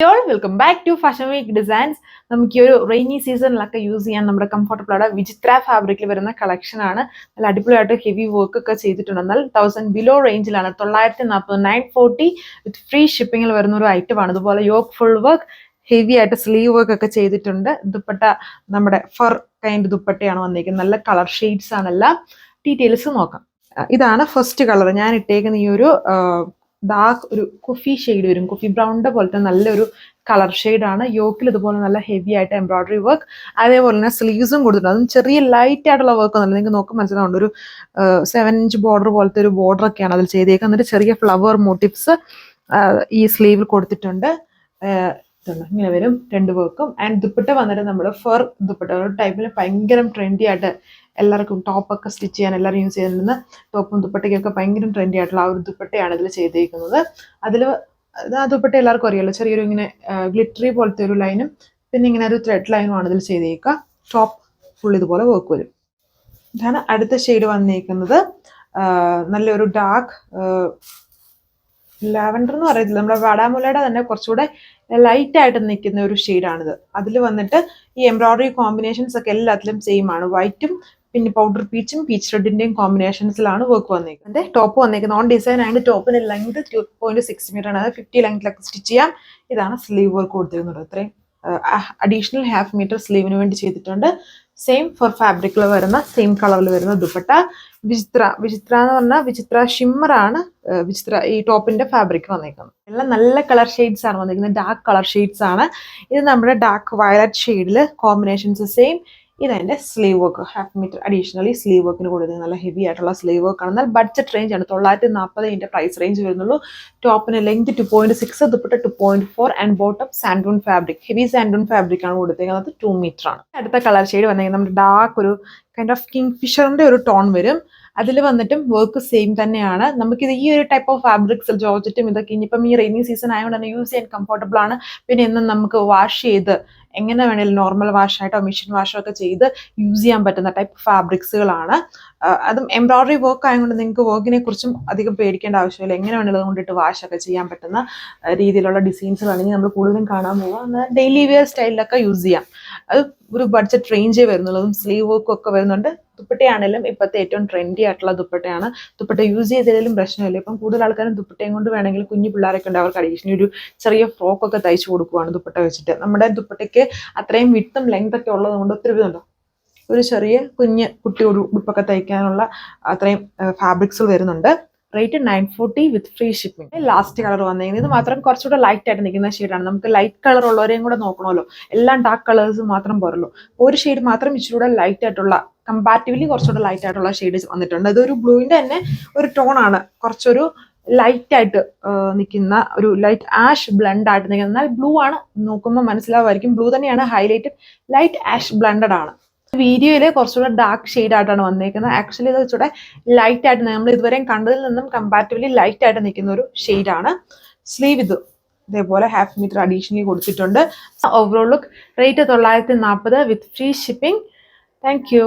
Welcome back to fashion week designs. നമുക്ക് ഈ ഒരു റെയിനി സീസണിലൊക്കെ യൂസ് ചെയ്യാൻ നമ്മുടെ കംഫർട്ടബിൾ ആണ്. വിചിത്ര ഫാബ്രിക്കിൽ വരുന്ന കളക്ഷൻ ആണ്. നല്ല അടിപൊളിയായിട്ട് ഹെവി വർക്ക് ഒക്കെ ചെയ്തിട്ടുണ്ട്. എന്നാൽ 1000 ബിലോ റേഞ്ചിലാണ്. 940 940 വിത്ത് ഫ്രീ ഷിപ്പിംഗിൽ വരുന്ന ഒരു ഐറ്റം ആണ്. അതുപോലെ യോക്ക് ഫുൾ വർക്ക്, ഹെവി ആയിട്ട് സ്ലീവ് വർക്ക് ഒക്കെ ചെയ്തിട്ടുണ്ട്. ദുപ്പട്ട നമ്മുടെ ഫർ കൈൻഡ് ദുപ്പട്ടയാണ് വന്നിരിക്കുന്നത്. നല്ല കളർ ഷെയ്ഡ്സ് ആണ്. എല്ലാം ഡീറ്റെയിൽസ് നോക്കാം. ഇതാണ് ഫസ്റ്റ് കളർ. ഞാൻ ഇട്ടേക്കുന്ന ഈ ഒരു ഡാർക്ക് ഒരു കുഫി ഷെയ്ഡ് വരും. കുഫി ബ്രൗണിന്റെ പോലത്തെ നല്ലൊരു കളർ ഷെയ്ഡാണ്. യോക്കിൽ ഇതുപോലെ നല്ല ഹെവി ആയിട്ട് എംബ്രോയിഡറി വർക്ക്, അതേപോലെ തന്നെ സ്ലീവ്സും കൊടുത്തിട്ടുണ്ട്. അതും ചെറിയ ലൈറ്റ് ആയിട്ടുള്ള വർക്ക് ഒന്നുമില്ല. നിങ്ങൾക്ക് നോക്കുമ്പോൾ മനസ്സിലാവുണ്ട്. ഒരു 7 ഇഞ്ച് ബോർഡർ പോലത്തെ ഒരു ബോർഡർ ഒക്കെയാണ് അതിൽ ചെയ്തേക്കുന്നത്. എന്നിട്ട് ചെറിയ ഫ്ലവർ മോട്ടീവ്സ് ഈ സ്ലീവിൽ കൊടുത്തിട്ടുണ്ട്. ഇങ്ങനെ വരും 2 വർക്കും. ആൻഡ് ദുപ്പട്ട വന്നിട്ട് നമ്മുടെ ഫർ ദുപ്പട്ട ഒരു ടൈപ്പിൽ ഭയങ്കര ട്രെൻഡി ആയിട്ട് എല്ലാവർക്കും ടോപ്പൊക്കെ സ്റ്റിച്ച് ചെയ്യാൻ എല്ലാവരും യൂസ് ചെയ്യുന്ന ടോപ്പും ദുപ്പട്ടയ്ക്കൊക്കെ ഭയങ്കര ട്രെൻഡി ആയിട്ടുള്ള ആ ഒരു ദുപ്പട്ടയാണ് ഇതിൽ ചെയ്തേക്കുന്നത്. അതിൽ ആ ദുപ്പട്ട എല്ലാവർക്കും അറിയാമല്ലോ. ചെറിയൊരു ഇങ്ങനെ ഗ്ലിറ്ററി പോലത്തെ ഒരു ലൈനും പിന്നെ ഇങ്ങനെ ഒരു ത്രെഡ് ലൈനുമാണ് ഇതിൽ ചെയ്തേക്കുക. ടോപ്പ് ഫുൾ ഇതുപോലെ വർക്ക് വരും. ഇതാണ് അടുത്ത ഷെയ്ഡ് വന്നേക്കുന്നത്. നല്ലൊരു ഡാർക്ക് ലാവൻഡർ എന്ന് പറയത്തില്ല, നമ്മുടെ വാടാമുലയുടെ തന്നെ കുറച്ചുകൂടെ ലൈറ്റ് ആയിട്ട് നിൽക്കുന്ന ഒരു ഷെയ്ഡാണിത്. അതിൽ വന്നിട്ട് ഈ എംബ്രോയിഡറി കോമ്പിനേഷൻസ് ഒക്കെ എല്ലാത്തിലും സെയിം ആണ്. വൈറ്റും പിന്നെ പൗഡർ പീച്ചും പീച്ച് റെഡിന്റെയും കോമ്പിനേഷൻസിലാണ് വർക്ക് വന്നേക്കുന്നത്. ടോപ്പ് വന്നേക്കുന്നത് ഓൺ ഡിസൈൻ ആയിട്ട് ടോപ്പിന്റെ ലെങ്ത് 2.6 മീറ്റർ ആണ്. 50 ലെങ്ത്തിലൊക്കെ സ്റ്റിച്ച് ചെയ്യാം. ഇതാണ് സ്ലീവ് വർക്ക് കൊടുത്തിരുന്നത്. ഇത്രയും അഡീഷണൽ ഹാഫ് മീറ്റർ സ്ലീവിന് വേണ്ടി ചെയ്തിട്ടുണ്ട്. സെയിം ഫോർ ഫാബ്രിക്കിൽ വരുന്ന സെയിം കളറിൽ വരുന്ന ദുപ്പട്ട. വിചിത്ര എന്ന് പറഞ്ഞാൽ വിചിത്ര ഷിമ്മർ ആണ് വിചിത്ര ഈ ടോപ്പിന്റെ ഫാബ്രിക് വന്നേക്കുന്നത്. എല്ലാം നല്ല കളർ ഷെയ്ഡ്സ് ആണ് വന്നിരിക്കുന്നത്. ഡാർക്ക് കളർ ഷെയ്ഡ്സ് ആണ്. ഇത് നമ്മുടെ ഡാർക്ക് വയലറ്റ് ഷെയ്ഡിൽ കോമ്പിനേഷൻസ് സെയിം. ഇതെന്റെ sleeve work, half metre additionally sleeve വർക്കിന് കൊടുക്കുന്നത്. നല്ല ഹെവി ആയിട്ടുള്ള സ്ലീവ് വർക്ക് ആണ്. എന്നാൽ ബഡ്ജറ്റ് റേഞ്ച് ആണ്. 940 ഇതിന്റെ പ്രൈസ് റേഞ്ച് വരുന്നുള്ളൂ. ടോപ്പിന് length 2.6, dupatta 2.4 and bottom santoon fabric, heavy santoon fabric ആണ് കൊടുത്തേക്കുന്നത്. 2 മീറ്റർ ആണ്. അടുത്ത കളർ ഷെയ്ഡ് വന്നിരിക്കുന്നത് നമ്മുടെ ഡാർക്ക് ഒരു കൈൻഡ് ഓഫ് കിങ് ഫിഷറിന്റെ ഒരു ടോൺ വരും. അതിൽ വന്നിട്ടും വർക്ക് സെയിം തന്നെയാണ്. നമുക്കിത് ഈ ഒരു ടൈപ്പ് ഓഫ് ഫാബ്രിക്സിൽ ജോർജറ്റും ഇതൊക്കെ ഇനിയിപ്പം ഈ റെയിനി സീസൺ ആയതുകൊണ്ട് തന്നെ യൂസ് ചെയ്യാൻ കംഫർട്ടബിൾ ആണ്. പിന്നെ എന്നും നമുക്ക് വാഷ് ചെയ്ത് എങ്ങനെ വേണേലും നോർമൽ വാഷായിട്ടോ മെഷീൻ വാഷോ ഒക്കെ ചെയ്ത് യൂസ് ചെയ്യാൻ പറ്റുന്ന ടൈപ്പ് ഫാബ്രിക്സുകളാണ്. അതും എംബ്രോയിഡറി വർക്ക് ആയതുകൊണ്ട് നിങ്ങൾക്ക് വർക്കിനെ കുറിച്ചും അധികം പേടിക്കേണ്ട ആവശ്യമില്ല. എങ്ങനെ വേണേലും കൊണ്ടിട്ട് വാഷ് ഒക്കെ ചെയ്യാൻ പറ്റുന്ന രീതിയിലുള്ള ഡിസൈൻസുകളാണെങ്കിൽ നമ്മൾ കൂടുതലും കാണാൻ പോവുക. ഡെയിലി വെയർ സ്റ്റൈലിലൊക്കെ യൂസ് ചെയ്യാം. അത് ഒരു ബഡ്ജറ്റ് റേഞ്ചേ വരുന്നുള്ളതും സ്ലീവ് വർക്കും ഒക്കെ വരുന്നുണ്ട്. ദുപ്പട്ടയാണെങ്കിലും ഇപ്പോഴത്തെ ഏറ്റവും ട്രെൻഡി ആയിട്ടുള്ള ദുപ്പട്ടയാണ്. ദുപ്പട്ട യൂസ് ചെയ്തതിലും പ്രശ്നമില്ല. ഇപ്പം കൂടുതൽ ആൾക്കാരും ദുപ്പട്ടയും കൊണ്ട് വേണമെങ്കിൽ കുഞ്ഞു പിള്ളേരൊക്കെ ഉണ്ട്, അവർക്ക് അഡീഷണൽ ഒരു ചെറിയ ഫ്രോക്കൊക്കെ തയ്ച്ചു കൊടുക്കുവാണ് ദുപ്പട്ട വെച്ചിട്ട്. നമ്മുടെ ദുപ്പട്ടയ്ക്ക് അത്രയും വിട്ടും ലെങ്ത് ഒക്കെ ഉള്ളത് കൊണ്ട് ഒത്തിരി ഇതുണ്ടോ, ഒരു ചെറിയ കുഞ്ഞ് കുട്ടിയോട് ഉടുപ്പൊക്കെ തയ്ക്കാനുള്ള അത്രയും ഫാബ്രിക്സ് വരുന്നുണ്ട്. റേറ്റ് 940 വിത്ത് ഫ്രീ ഷിപ്പിംഗ്. ലാസ്റ്റ് കളർ വന്നിരിക്കുന്നത് ഇത് മാത്രം കുറച്ചുകൂടെ ലൈറ്റ് ആയിട്ട് നിൽക്കുന്ന ഷെയ്ഡാണ്. നമുക്ക് ലൈറ്റ് കളർ ഉള്ളവരെയും കൂടെ നോക്കണമല്ലോ. എല്ലാം ഡാർക്ക് കളേഴ്സ് മാത്രം പോരല്ലോ. ഒരു ഷെയ്ഡ് മാത്രം ഇച്ചിരൂടെ ലൈറ്റ് ആയിട്ടുള്ള, കമ്പാരിറ്റീവ്ലി കുറച്ചുകൂടെ ലൈറ്റ് ആയിട്ടുള്ള ഷെയ്ഡ് വന്നിട്ടുണ്ട്. ഇതൊരു ബ്ലൂവിന്റെ തന്നെ ഒരു ടോണാണ്. കുറച്ചൊരു ലൈറ്റ് ആയിട്ട് നിൽക്കുന്ന ഒരു ലൈറ്റ് ആഷ് ബ്ലെൻഡ് ആയിട്ട് നിൽക്കുന്നത്. എന്നാൽ ബ്ലൂ ആണ്, നോക്കുമ്പോൾ മനസ്സിലാവുമായിരിക്കും ബ്ലൂ തന്നെയാണ്. ഹൈലൈറ്റ് ലൈറ്റ് ആഷ് ബ്ലെൻഡഡ് ആണ്. വീഡിയോയിൽ കുറച്ചുകൂടെ ഡാർക്ക് ഷെയ്ഡ് ആയിട്ടാണ് വന്നേക്കുന്നത്. ആക്ച്വലി ഇത് വെച്ചുകൂടെ ലൈറ്റ് ആയിട്ട് നമ്മൾ ഇതുവരെയും കണ്ടതിൽ നിന്നും കമ്പാരിറ്റീവ്ലി ലൈറ്റ് ആയിട്ട് നിൽക്കുന്ന ഒരു ഷെയ്ഡാണ്. സ്ലീവ് ഇതേപോലെ ഹാഫ് മീറ്റർ അഡീഷണലി കൊടുത്തിട്ടുണ്ട്. Overall look rate 940 with free shipping. Thank you.